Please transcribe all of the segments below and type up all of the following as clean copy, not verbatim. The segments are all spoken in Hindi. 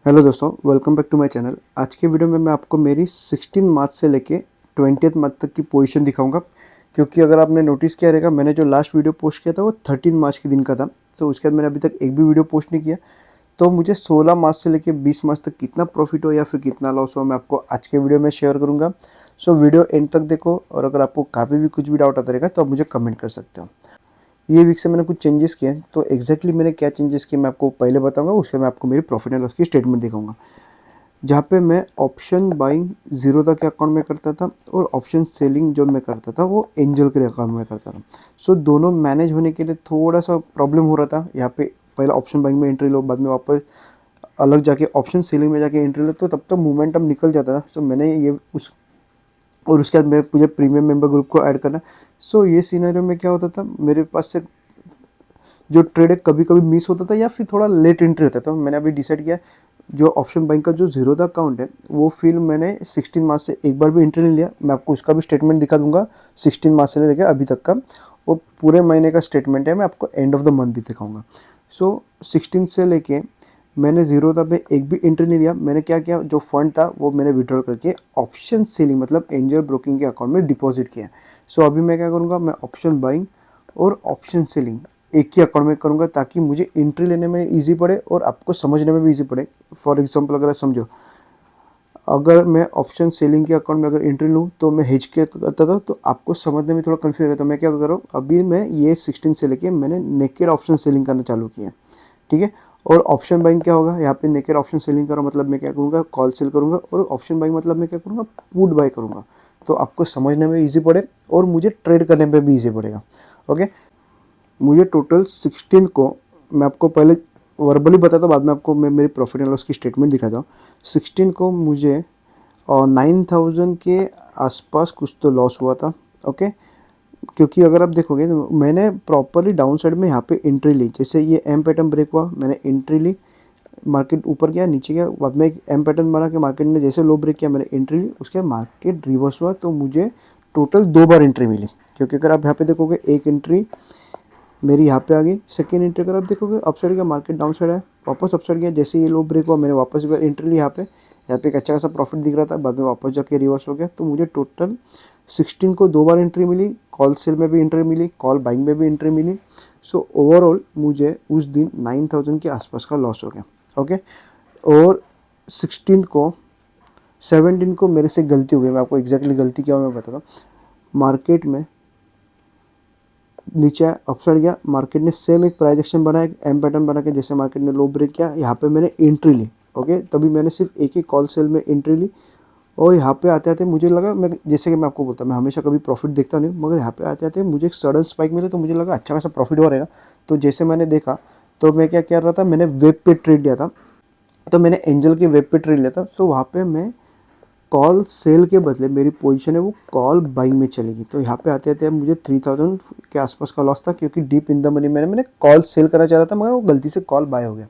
हेलो दोस्तों, welcome back to my channel. आज के वीडियो में मैं आपको मेरी 16 मार्च से लेके 20th मार्च तक की पोजीशन दिखाऊंगा। क्योंकि अगर आपने नोटिस किया रहेगा, मैंने जो लास्ट वीडियो पोस्ट किया था वो 13 मार्च के दिन का था। तो उसके बाद मैंने अभी तक एक भी वीडियो पोस्ट नहीं किया। तो मुझे 16 मार्च से लेके 20 मार्च तक कितना प्रॉफिट हो या फिर कितना लॉस हो, मैं आपको आज के वीडियो में शेयर करूँगा। सो वीडियो एंड तक देखो, और अगर आपको कभी भी कुछ भी डाउट आता रहेगा तो आप मुझे कमेंट कर सकते हो। ये वीक से मैंने कुछ चेंजेस किए हैं, तो एग्जैक्टली मैंने क्या चेंजेस किए मैं आपको पहले बताऊंगा। उसके बाद मैं आपको मेरी प्रॉफिट एंड लॉस की स्टेटमेंट दिखाऊंगा, जहाँ पे मैं ऑप्शन बाइंग जीरोधा के अकाउंट में करता था और ऑप्शन सेलिंग जो मैं करता था वो एंजल के अकाउंट में करता था। सो दोनों मैनेज होने के लिए थोड़ा सा प्रॉब्लम हो रहा था। यहाँ पे पहले ऑप्शन बाइंग में एंट्री लो, बाद में वापस अलग जाके ऑप्शन सेलिंग में जाके एंट्री लो, तो तब तक मोमेंटम निकल जाता था। सो मैंने ये उस और उसके बाद मैं मुझे प्रीमियम मेंबर ग्रुप को ऐड करना। सो ये सीनरियो में क्या होता था, मेरे पास से जो ट्रेड है कभी कभी मिस होता था या फिर थोड़ा लेट एंट्री होता था। तो मैंने अभी डिसाइड किया, जो ऑप्शन बैंक का जो जीरोधा अकाउंट है वो फिर मैंने 16 मार्च से एक बार भी एंट्री नहीं लिया। मैं आपको उसका भी स्टेटमेंट दिखा दूंगा 16 मार्च से लेकर अभी तक का, और पूरे महीने का स्टेटमेंट है, मैं आपको एंड ऑफ द मंथ भी दिखाऊंगा। सो 16 से लेके मैंने जीरोधा पे एक भी एंट्री नहीं लिया। मैंने क्या किया, जो फंड था वो मैंने विड्रॉल करके ऑप्शन सेलिंग मतलब एंजल ब्रोकिंग के अकाउंट में डिपॉजिट किया। सो अभी मैं क्या करूँगा, मैं ऑप्शन बाइंग और ऑप्शन सेलिंग एक ही अकाउंट में करूँगा, ताकि मुझे एंट्री लेने में इजी पड़े और आपको समझने में भी इजी पड़े। फॉर एग्जांपल अगर समझो, अगर मैं ऑप्शन सेलिंग के अकाउंट में अगर एंट्री लूँ तो मैं हेज के करता था, तो आपको समझने में थोड़ा कंफ्यूज होगा। तो मैं क्या कर रहा हूँ, अभी मैं ये 16 से लेके मैंने नेकेड ऑप्शन सेलिंग करना चालू किया है, ठीक है। और ऑप्शन बाइंग क्या होगा, यहाँ पे नेकेड ऑप्शन सेलिंग करो मतलब मैं क्या करूँगा, कॉल सेल करूँगा, और ऑप्शन बाइंग मतलब मैं क्या करूँगा, पुट बाय करूँगा। तो आपको समझने में ईजी पड़े और मुझे ट्रेड करने में भी ईजी पड़ेगा। ओके, मुझे टोटल 16 को, मैं आपको पहले वर्बली बताता हूँ, बाद में आपको मैं मेरी प्रॉफिट एंड लॉस की स्टेटमेंट दिखाता हूँ। 16 को मुझे 9,000 के आसपास कुछ तो लॉस हुआ था। ओके, क्योंकि अगर आप देखोगे तो मैंने प्रॉपरली डाउन साइड में यहाँ पे एंट्री ली। जैसे ये एम पैटर्न ब्रेक हुआ, मैंने एंट्री ली, मार्केट ऊपर गया नीचे गया, बाद में एक एम पैटर्न बना के मार्केट ने जैसे लो ब्रेक किया मैंने एंट्री ली, उसके बाद मार्केट रिवर्स हुआ तो मुझे टोटल 2 बार एंट्री मिली। क्योंकि अगर आप यहाँ पे देखोगे, एक एंट्री मेरी यहाँ पे आ गई, सेकेंड एंट्री अगर आप देखोगे अपसाइड गया, मार्केट डाउन साइड है, वापस अपसाइड गया, जैसे ये लो ब्रेक हुआ मैंने वापस एंट्री ली। यहाँ पे एक अच्छा खासा प्रॉफिट दिख रहा था, बाद में वापस जाके रिवर्स हो गया। तो मुझे टोटल 16 को 2 बार एंट्री मिली, कॉल सेल में भी एंट्री मिली, कॉल बाइंग में भी एंट्री मिली। सो ओवरऑल मुझे उस दिन 9,000 के आसपास का लॉस हो गया। ओके, और 16 को 17 को मेरे से गलती हो गई। मैं आपको एग्जैक्टली गलती क्या हुआ मैं बताता हूँ। मार्केट में नीचे अपसाइड गया, मार्केट ने सेम एक प्राइस एक्शन बनाया, एक एम पैटर्न बना के, जैसे मार्केट ने लो ब्रेक किया यहाँ पे मैंने एंट्री ली। ओके, तभी मैंने सिर्फ एक ही कॉल सेल में एंट्री ली। और यहाँ पे आते आते मुझे लगा, मैं जैसे कि मैं आपको बोलता मैं हमेशा कभी प्रॉफिट देखता नहीं, मगर यहाँ पे आते आते मुझे एक सडन स्पाइक मिला, तो मुझे लगा अच्छा खासा प्रॉफिट हो रहेगा। तो जैसे मैंने देखा, तो मैं क्या कर रहा था, मैंने वेब पे ट्रेड लिया था। तो मैंने एंजल के वेब पे ट्रेड लिया था। तो वहाँ पे मैं कॉल सेल के बदले मेरी पोजीशन है वो कॉल बाइंग में चलेगी। तो यहाँ पे आते आते मुझे 3,000 के आसपास का लॉस था, क्योंकि डीप इन द मनी मैंने कॉल सेल करना चाह रहा था, मगर वो गलती से कॉल बाय हो गया।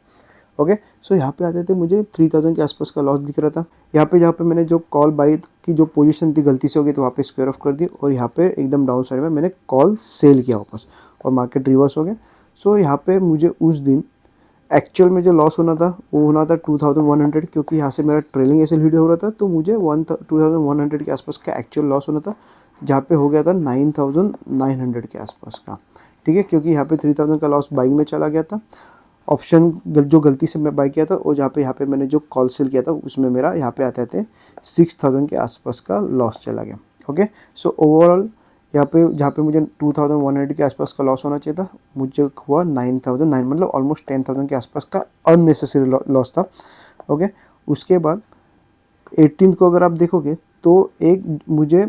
ओके, सो यहाँ पे आते थे मुझे 3,000 के आसपास का लॉस दिख रहा था। यहाँ पे जहाँ पे मैंने जो कॉल बाय की जो पोजीशन थी गलती से हो गई, तो वहाँ पे स्क्वायर ऑफ कर दी, और यहाँ पे एकदम डाउन साइड में मैंने कॉल सेल किया वापस, और मार्केट रिवर्स हो गया। सो यहाँ पे मुझे उस दिन एक्चुअल में जो लॉस होना था वो होना था 2,100, क्योंकि यहाँ से मेरा ट्रेलिंग एस एल वीडियो हो रहा था, तो मुझे 2,100 के आसपास का एक्चुअल लॉस होना था, जहाँ पे हो गया था 9,900 के आसपास का। ठीक है, क्योंकि यहाँ पे 3,000 का लॉस बाइंग में चला गया था। ऑप्शन जो गलती से मैं बाई किया था, और यहाँ पे मैंने जो कॉल सेल किया था उसमें मेरा यहाँ पे आते थे 6,000 के आसपास का लॉस चला गया। ओके, सो ओवरऑल यहाँ पे जहाँ पे मुझे 2,100 के आसपास का लॉस होना चाहिए था, मुझे हुआ 9,009, मतलब ऑलमोस्ट 10,000 के आसपास का अननेसेसरी लॉस था। ओके, उसके बाद 18 को अगर आप देखोगे तो एक मुझे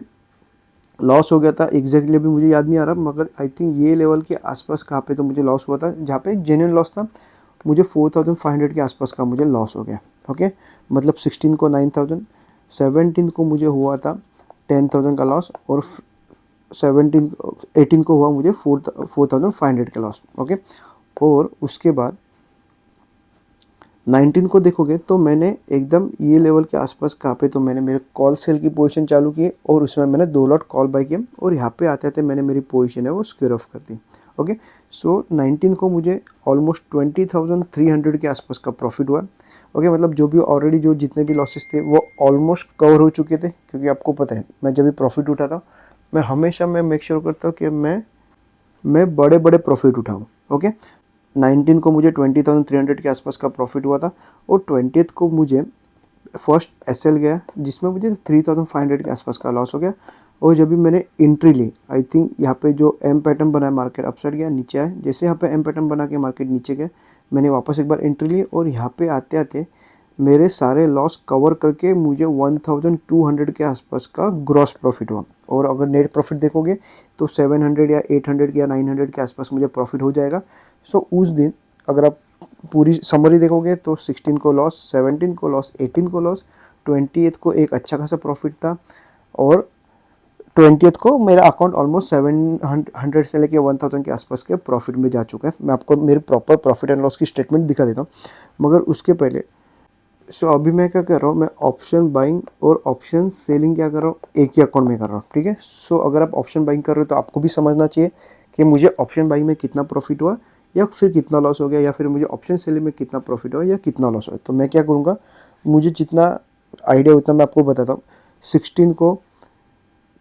लॉस हो गया था, एग्जैक्टली अभी मुझे याद नहीं आ रहा, मगर आई थिंक ये लेवल के आसपास कहाँ पे तो मुझे लॉस हुआ था, जहाँ पे एक जेन्युइन लॉस था। मुझे 4,500 के आसपास का मुझे लॉस हो गया। ओके, मतलब 16 को 9,000, 17 को मुझे हुआ था 10,000 का लॉस, और 18 को हुआ मुझे 4,500 का लॉस। ओके, और उसके बाद 19 को देखोगे तो मैंने एकदम ये लेवल के आसपास कहाँ पे तो मैंने मेरे कॉल सेल की पोजीशन चालू की, और उसमें मैंने 2 लॉट कॉल बाय किया, और यहाँ पे आते आते मैंने मेरी पोजीशन है वो स्क्वेयर ऑफ कर दी। ओके, सो 19 को मुझे ऑलमोस्ट 20,300 के आसपास का प्रॉफिट हुआ। ओके, मतलब जो भी ऑलरेडी जो जितने भी लॉसेस थे वो ऑलमोस्ट कवर हो चुके थे, क्योंकि आपको पता है मैं जब भी प्रॉफिट उठाता हूँ मैं हमेशा मैं मेक श्योर करता हूँ कि मैं बड़े बड़े प्रॉफिट उठाऊँ। ओके, 19 को मुझे 20,300 के आसपास का प्रॉफिट हुआ था, और 20th को मुझे फर्स्ट एसएल गया जिसमें मुझे 3,500 के आसपास का लॉस हो गया। और जब भी मैंने एंट्री ली, आई थिंक यहाँ पे जो एम पैटर्न बना है मार्केट अपसाइड गया, नीचे आया, जैसे यहाँ पे एम पैटर्न बना के मार्केट नीचे गया, मैंने वापस एक बार एंट्री ली और यहाँ पे आते आते मेरे सारे लॉस कवर करके मुझे 1,200 के आसपास का ग्रॉस प्रॉफिट हुआ। और अगर नेट प्रॉफिट देखोगे तो 700 या 800 या 900 के आसपास मुझे प्रॉफिट हो जाएगा। सो उस दिन अगर आप पूरी समरी देखोगे तो 16 को लॉस, 17 को लॉस, 18 को लॉस, 20th को एक अच्छा खासा प्रॉफिट था, और 20th को मेरा अकाउंट ऑलमोस्ट 700 से लेके 1,000 के आसपास के प्रॉफिट में जा चुका है। मैं आपको मेरे प्रॉपर प्रॉफिट एंड लॉस की स्टेटमेंट दिखा देता हूँ, मगर उसके पहले अभी मैं क्या कर रहा हूँ, मैं ऑप्शन बाइंग और ऑप्शन सेलिंग क्या कर रहा हूँ, एक ही अकाउंट में कर रहा हूँ। ठीक है, अगर आप ऑप्शन बाइंग कर रहे हो तो आपको भी समझना चाहिए कि मुझे ऑप्शन बाइंग में कितना प्रॉफिट हुआ या फिर कितना लॉस हो गया, या फिर मुझे ऑप्शन सेलिंग में कितना प्रॉफिट हुआ या कितना लॉस हुआ। तो मैं क्या करूँगा, मुझे जितना आइडिया उतना मैं आपको बताता हूँ। 16 को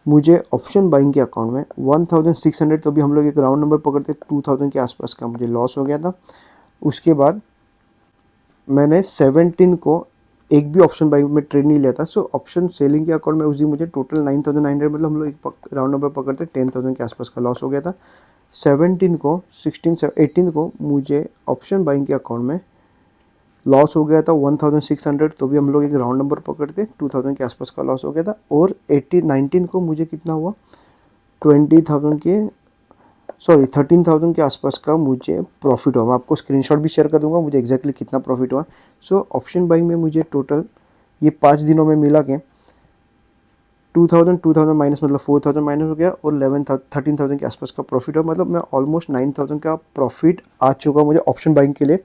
मुझे ऑप्शन बाइंग के अकाउंट में 1,600, तो अभी हम लोग एक राउंड नंबर पकड़ते 2,000 के आसपास का मुझे लॉस हो गया था। उसके बाद मैंने 17 को एक भी ऑप्शन बाइंग में ट्रेड नहीं लिया था। ऑप्शन सेलिंग के अकाउंट में उस दिन मुझे टोटल 9,900, मतलब हम लोग एक राउंड नंबर पकड़ते 10,000 के आसपास का लॉस हो गया था। 17 को 18 को मुझे ऑप्शन बाइंग के अकाउंट में लॉस हो गया था 1,600, तो भी हम लोग एक राउंड नंबर पकड़ते 2,000 के आसपास का लॉस हो गया था। और 19 को मुझे कितना हुआ, 13,000 के आसपास का मुझे प्रॉफिट हुआ। मैं आपको स्क्रीनशॉट भी शेयर कर दूंगा मुझे एग्जैक्टली कितना प्रॉफिट हुआ। ऑप्शन बाइंग में मुझे टोटल ये 5 दिनों में मिला के 2,000 माइनस, मतलब 4,000 माइनस हो गया, और 13,000 के आसपास का प्रॉफिट हुआ। मतलब मैं ऑलमोस्ट 9,000 का प्रॉफिट आ चुका मुझे ऑप्शन बाइंग के लिए।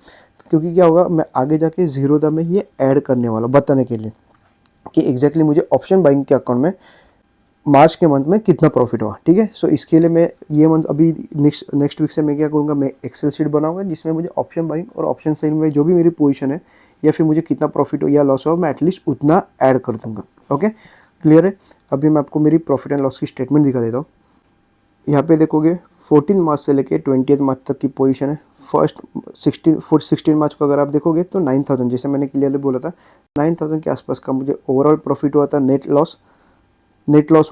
क्योंकि क्या होगा, मैं आगे जाके जीरोधा में ये ऐड करने वाला हूँ बताने के लिए कि एग्जैक्टली मुझे ऑप्शन बाइंग के अकाउंट में मार्च के मंथ में कितना प्रॉफिट हुआ। ठीक है, इसके लिए मैं ये मंथ अभी नेक्स्ट वीक से मैं क्या करूँगा, मैं एक्सेल शीट बनाऊंगा जिसमें मुझे ऑप्शन बाइंग और ऑप्शन सेलिंग में जो भी मेरी पोजीशन है या फिर मुझे कितना प्रॉफिट हो या लॉस हो, मैं एटलीस्ट उतना ऐड कर दूंगा। ओके, क्लियर है। अभी मैं आपको मेरी प्रॉफिट एंड लॉस की स्टेटमेंट दिखा देता हूँ। यहाँ पे देखोगे 14 मार्च से लेके 20 मार्च तक की पोजीशन है। फर्स्ट 16 मार्च को अगर आप देखोगे तो 9,000, जैसे मैंने क्लियरली बोला था 9,000 के आसपास का मुझे ओवरऑल प्रॉफिट हुआ था, नेट लॉस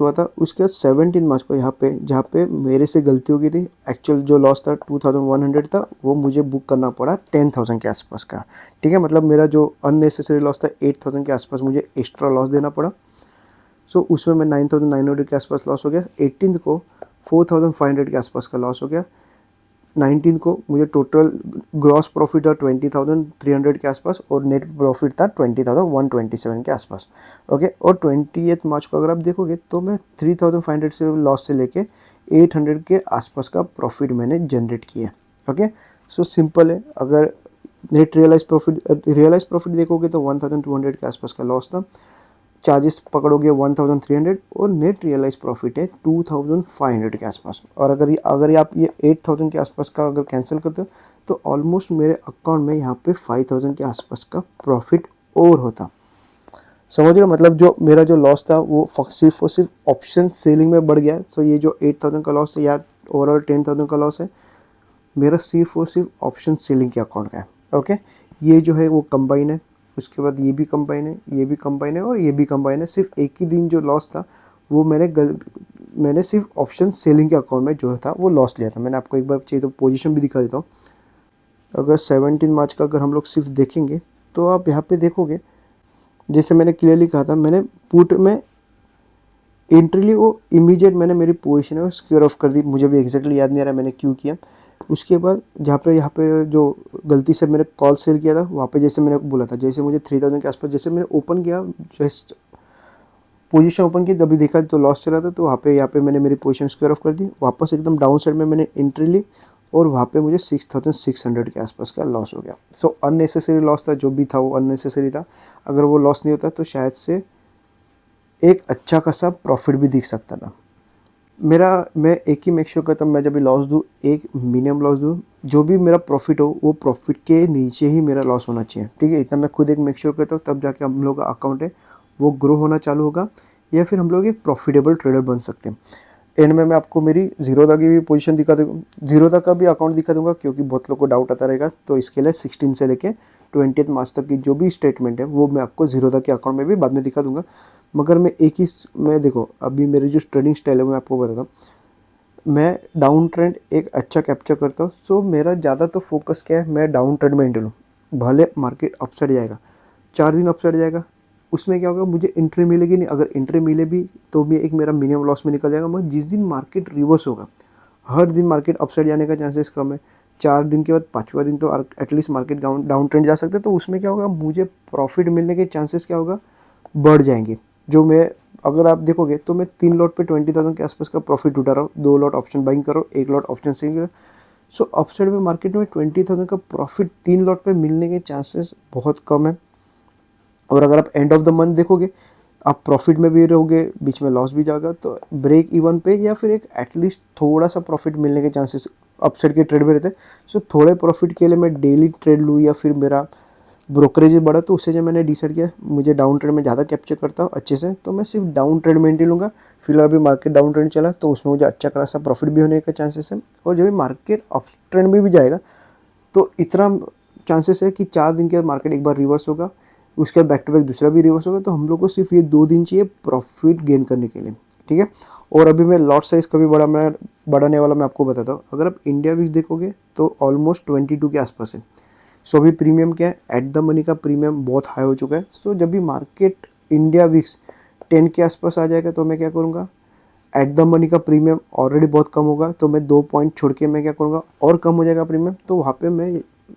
हुआ था। उसके बाद 17 मार्च को यहाँ पे जहाँ पे मेरे से गलती हो गई थी, एक्चुअल जो लॉस था 2,100 था, वो मुझे बुक करना पड़ा 10,000 के आसपास का। ठीक है, मतलब मेरा जो अननेसेसरी लॉस था 8,000 के आसपास मुझे एक्स्ट्रा लॉस देना पड़ा। उसमें मैं 9,900 के आसपास लॉस हो गया। 18 को 4,500 के आसपास का लॉस हो गया। 19 को मुझे टोटल ग्रॉस प्रॉफिट था 20,300 के आसपास, और नेट प्रॉफिट था 20,127 के आसपास। ओके, और 20th मार्च को अगर आप देखोगे तो मैं 3,500 से लॉस से लेके 800 के आसपास का प्रॉफिट मैंने जनरेट किया। ओके, सिंपल है। अगर नेट रियलाइज प्रॉफिट देखोगे तो 1,200 के आसपास का लॉस था, चार्जेस पकड़ोगे 1,300, और नेट रियलाइज प्रॉफिट है 2,500 के आसपास। और अगर आप ये 8,000 के आसपास का अगर कैंसिल करते हो तो ऑलमोस्ट मेरे अकाउंट में यहाँ पे 5,000 के आसपास का प्रॉफिट और होता। समझ रहे हो, मतलब जो मेरा जो लॉस था वो सिर्फ और सिर्फ ऑप्शन सेलिंग में बढ़ गया। तो ये जो 8,000 का लॉस है या ओवरऑल 10,000 का लॉस है, मेरा सिर्फ और सिर्फ ऑप्शन सेलिंग के अकाउंट का है। ओके, ये जो है वो कंबाइन है, उसके बाद ये भी कंबाइन है, ये भी कंबाइन है, और ये भी कंबाइन है। सिर्फ एक ही दिन जो लॉस था वो मैंने सिर्फ ऑप्शन सेलिंग के अकाउंट में जो था वो लॉस लिया था। मैंने आपको एक बार चाहिए तो पोजीशन भी दिखा देता हूँ। अगर 17 मार्च का अगर हम लोग सिर्फ देखेंगे तो आप यहाँ पे देखोगे, जैसे मैंने क्लियरली कहा था, मैंने पुट में एंट्री ली, वो इमीडिएट मैंने मेरी पोजीशन है वो स्क्योर ऑफ कर दी। मुझे भी एग्जैक्टली याद नहीं आ रहा मैंने क्यों किया। उसके बाद यहाँ पे जो गलती से मैंने कॉल सेल किया था, वहाँ पे जैसे मैंने बोला था, जैसे मुझे 3,000 के आसपास जैसे मैंने ओपन किया, जस्ट पोजीशन ओपन की, जब भी देखा तो लॉस चला था, तो यहाँ पे मैंने मेरी पोजीशन स्क्वायर ऑफ कर दी। वापस एकदम डाउन साइड में मैंने एंट्री ली, और वहाँ पे मुझे 6,600 के आसपास का लॉस हो गया। अननेसेसरी लॉस था, जो भी था वो अननेसेसरी था। अगर वो लॉस नहीं होता तो शायद से एक अच्छा खासा प्रॉफिट भी दिख सकता था। मैं एक ही मेक श्योर करता हूँ, मैं जब भी लॉस दूँ एक मिनिमम लॉस दूँ, जो भी मेरा प्रॉफिट हो वो प्रॉफिट के नीचे ही मेरा लॉस होना चाहिए, ठीक है। इतना मैं खुद एक मेक श्योर करता हूँ, तब जाके हम लोग का अकाउंट है वो ग्रो होना चालू होगा, या फिर हम लोग एक प्रॉफिटेबल ट्रेडर बन सकते हैं। एंड में मैं आपको मेरी जीरो तक की भी पोजीशन दिखा दूँगा, जीरो तक का भी अकाउंट दिखा दूंगा, क्योंकि बहुत लोग को डाउट आता रहेगा। तो इसके लिए 16 से लेके 20 मार्च तक की जो भी स्टेटमेंट है वो मैं आपको जीरो तक के अकाउंट में भी बाद में दिखा दूंगा। मगर मैं एक ही मैं देखो, अभी मेरी जो ट्रेडिंग स्टाइल है मैं आपको बताता हूँ। मैं डाउन ट्रेंड एक अच्छा कैप्चर करता हूँ, सो मेरा ज़्यादा तो फोकस क्या है, मैं डाउन ट्रेंड में एंटर लूँ। भले मार्केट अपसाइड जाएगा, 4 दिन अपसाइड जाएगा, उसमें क्या होगा, मुझे एंट्री मिलेगी नहीं। अगर एंट्री मिले भी तो भी एक मेरा मिनिमम लॉस में निकल जाएगा। मगर जिस दिन मार्केट रिवर्स होगा, हर दिन मार्केट अपसाइड जाने का चांसेस कम है। 4 दिन के बाद 5वां दिन तो एटलीस्ट मार्केट डाउन ट्रेंड जा सकता है, तो उसमें क्या होगा, मुझे प्रॉफिट मिलने के चांसेस क्या होगा, बढ़ जाएंगे। जो मैं, अगर आप देखोगे तो मैं 3 लॉट पे 20,000 के आसपास का प्रॉफिट उठा रहा हूँ, 2 लॉट ऑप्शन बाइंग कर रहा हूँ, 1 लॉट ऑप्शन सेलिंग। सो अपसाइड में मार्केट में 20,000 का प्रॉफिट 3 लॉट पे मिलने के चांसेस बहुत कम है। और अगर आप एंड ऑफ द मंथ देखोगे, आप प्रॉफिट में भी रहोगे, बीच में लॉस भी जाएगा, तो ब्रेक इवन पे या फिर एक एटलीस्ट थोड़ा सा प्रॉफिट मिलने के चांसेस अपसाइड के ट्रेड में रहते हैं। सो थोड़े प्रॉफिट के लिए मैं डेली ट्रेड लूँ या फिर मेरा ब्रोकरेज बढ़ा, तो उससे जो मैंने डिसाइड किया मुझे डाउन ट्रेंड में ज़्यादा कैप्चर करता हूँ अच्छे से, तो मैं सिर्फ डाउन ट्रेंड में एंट्री लूँगा। फिलहाल अभी मार्केट डाउन ट्रेंड चला तो उसमें मुझे अच्छा खासा प्रॉफिट भी होने का चांसेस है। और जब भी मार्केट अप ट्रेंड में भी जाएगा तो इतना चांसेस है कि 4 दिन के बाद मार्केट एक बार रिवर्स होगा, उसके बाद बैक टू बैक दूसरा भी रिवर्स होगा। तो हम लोग को सिर्फ ये 2 दिन चाहिए प्रॉफिट गेन करने के लिए, ठीक है। और अभी मैं लॉट साइज़ कभी मैं बढ़ाने वाला मैं आपको बताता हूँ। अगर आप इंडिया विक्स देखोगे तो ऑलमोस्ट 22 के आसपास है। सो अभी प्रीमियम क्या है, एट द मनी का प्रीमियम बहुत हाई हो चुका है। सो जब भी मार्केट इंडिया विक्स 10 के आसपास आ जाएगा तो मैं क्या करूँगा, एट द मनी का प्रीमियम ऑलरेडी बहुत कम होगा, तो मैं 2 पॉइंट छोड़ के मैं क्या करूँगा, और कम हो जाएगा प्रीमियम, तो वहाँ पे मैं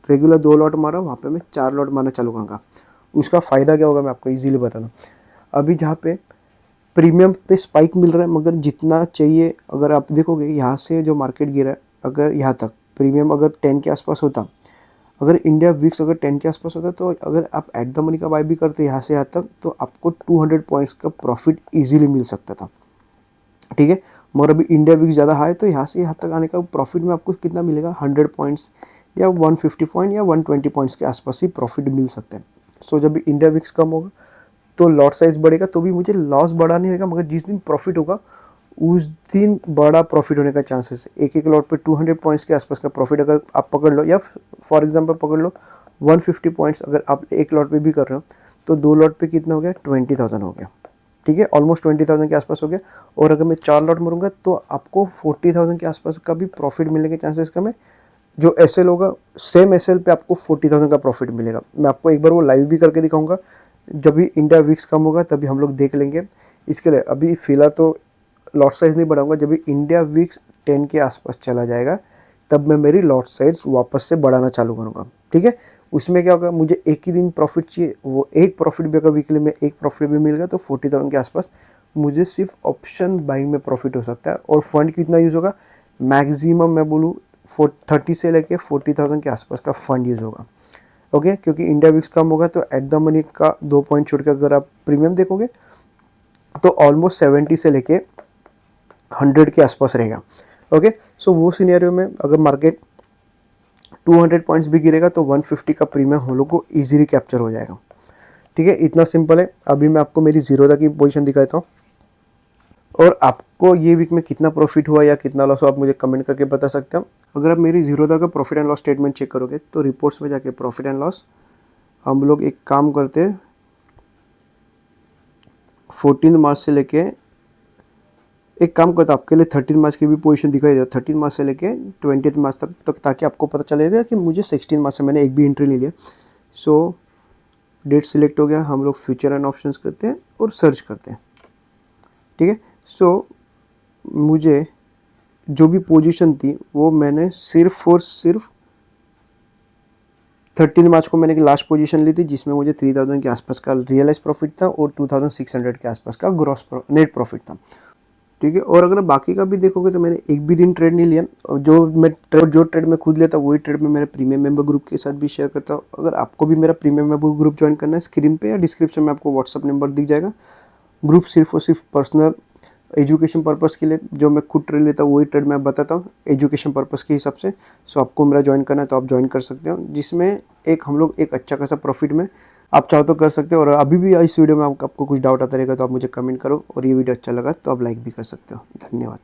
रेगुलर 2 लॉट मारा, वहाँ पे मैं 4 लॉट मारना चालू करूँगा। उसका फ़ायदा क्या होगा मैं आपको इजीली बताना। अभी जहाँ पे प्रीमियम पे स्पाइक मिल रहा है, मगर जितना चाहिए, अगर आप देखोगे यहाँ से जो मार्केट गिरा है, अगर यहाँ तक प्रीमियम अगर 10 के आसपास होता, अगर इंडिया विक्स अगर 10 के आसपास होता, तो अगर आप एट द मनी का बाय भी करते यहाँ से यहाँ तक, तो आपको 200 पॉइंट्स का प्रॉफिट इजीली मिल सकता था, ठीक है। मगर अभी इंडिया विक्स ज़्यादा हाई, तो यहाँ से यहाँ तक आने का प्रॉफिट में आपको कितना मिलेगा, 100 पॉइंट्स या 150 पॉइंट या 120 पॉइंट्स के आसपास ही प्रॉफिट मिल सकता है। सो जब भी इंडिया विक्स कम होगा तो लॉट साइज़ बढ़ेगा, तो भी मुझे लॉस बढ़ा नहीं होगा, मगर जिस दिन प्रॉफिट होगा उस दिन बड़ा प्रॉफिट होने का चांसेस है। एक एक लॉट पे 200 पॉइंट्स के आसपास का प्रॉफिट अगर आप पकड़ लो, या फॉर एग्जांपल पकड़ लो 150 पॉइंट्स अगर आप एक लॉट पे भी कर रहे हो, तो 2 लॉट पे कितना हो गया, 20,000 हो गया, ठीक है। ऑलमोस्ट 20,000 के आसपास हो गया। और अगर मैं 4 लॉट मारूंगा तो आपको 40,000 के आसपास का भी प्रॉफिट मिलने के चांसेस कम है। जो एस एल होगा, सेम एस एल पे आपको 40,000 का प्रॉफिट मिलेगा। मैं आपको एक बार वो लाइव भी करके दिखाऊंगा, जब भी इंडिया विक्स कम होगा तभी हम लोग देख लेंगे। इसके लिए अभी फिलहाल तो लॉट साइज नहीं बढ़ाऊंगा, जब भी इंडिया विक्स 10 के आसपास चला जाएगा तब मैं मेरी लॉट साइज वापस से बढ़ाना चालू करूँगा, ठीक है। उसमें क्या होगा, मुझे एक ही दिन प्रॉफिट चाहिए, वो एक प्रॉफिट भी अगर वीकली में एक प्रॉफिट भी मिल गया तो 40,000 के आसपास मुझे सिर्फ ऑप्शन बाइंग में प्रॉफिट हो सकता है। और फंड कितना यूज़ होगा, मैक्सिमम मैं बोलूँ 30 से लेके 40,000 के आसपास का फंड यूज़ होगा, ओके। क्योंकि इंडिया विक्स कम होगा तो एट द मनी का 2 पॉइंट छोड़ के अगर आप प्रीमियम देखोगे तो ऑलमोस्ट 70 से लेके 100 के आसपास रहेगा, ओके। सो वो सिनेरियो में अगर मार्केट 200 पॉइंट्स भी गिरेगा तो 150 का प्रीमियम हम लोग को ईजिली कैप्चर हो जाएगा, ठीक है। इतना सिंपल है। अभी मैं आपको मेरी जीरो तक की पोजीशन दिखाता हूँ, और आपको ये वीक में कितना प्रॉफिट हुआ या कितना लॉस हुआ आप मुझे कमेंट करके बता सकते हो। अगर आप मेरी जीरो तक का profit and loss statement check करोगे तो रिपोर्ट्स में जाके प्रॉफिट एंड लॉस हम लोग एक काम करते हैं, 14 मार्च से लेके, एक काम करता हूँ आपके लिए 13 मार्च की भी पोजीशन दिखाई दे, 13 मार्च से लेके 20 मार्च तक ताकि आपको पता चलेगा कि मुझे 16 मार्च से मैंने एक भी एंट्री नहीं लिया। सो डेट सिलेक्ट हो गया, हम लोग फ्यूचर एंड ऑप्शंस करते हैं और सर्च करते हैं, ठीक है। सो मुझे जो भी पोजीशन थी वो मैंने सिर्फ और सिर्फ 13 मार्च को मैंने एक लास्ट पोजीशन ली थी, जिसमें मुझे 3,000 के आसपास का रियलाइज प्रॉफिट था और 2,600 के आसपास का ग्रॉस नेट प्रॉफिट था, ठीक है। और अगर बाकी का भी देखोगे तो मैंने एक भी दिन ट्रेड नहीं लिया, और जो ट्रेड मैं खुद लेता वही ट्रेड मैं मेरे प्रीमियम मेंबर ग्रुप के साथ भी शेयर करता हूँ। अगर आपको भी मेरा प्रीमियम मेंबर ग्रुप ज्वाइन करना है, स्क्रीन पे या डिस्क्रिप्शन में आपको व्हाट्सअप नंबर दिख जाएगा। ग्रुप सिर्फ और सिर्फ पर्सनल एजुकेशन पर्पज़ के लिए जो मैं खुद ट्रेड लेता हूँ वही ट्रेड मैं बताता हूँ एजुकेशन पर्पज़ के हिसाब से। सो आपको मेरा ज्वाइन करना है तो आप ज्वाइन कर सकते हो, जिसमें एक हम लोग एक अच्छा खासा प्रॉफिट में आप चाहो तो कर सकते हो। और अभी भी इस वीडियो में आपको कुछ डाउट आता रहेगा तो आप मुझे कमेंट करो, और ये वीडियो अच्छा लगा तो आप लाइक भी कर सकते हो। धन्यवाद।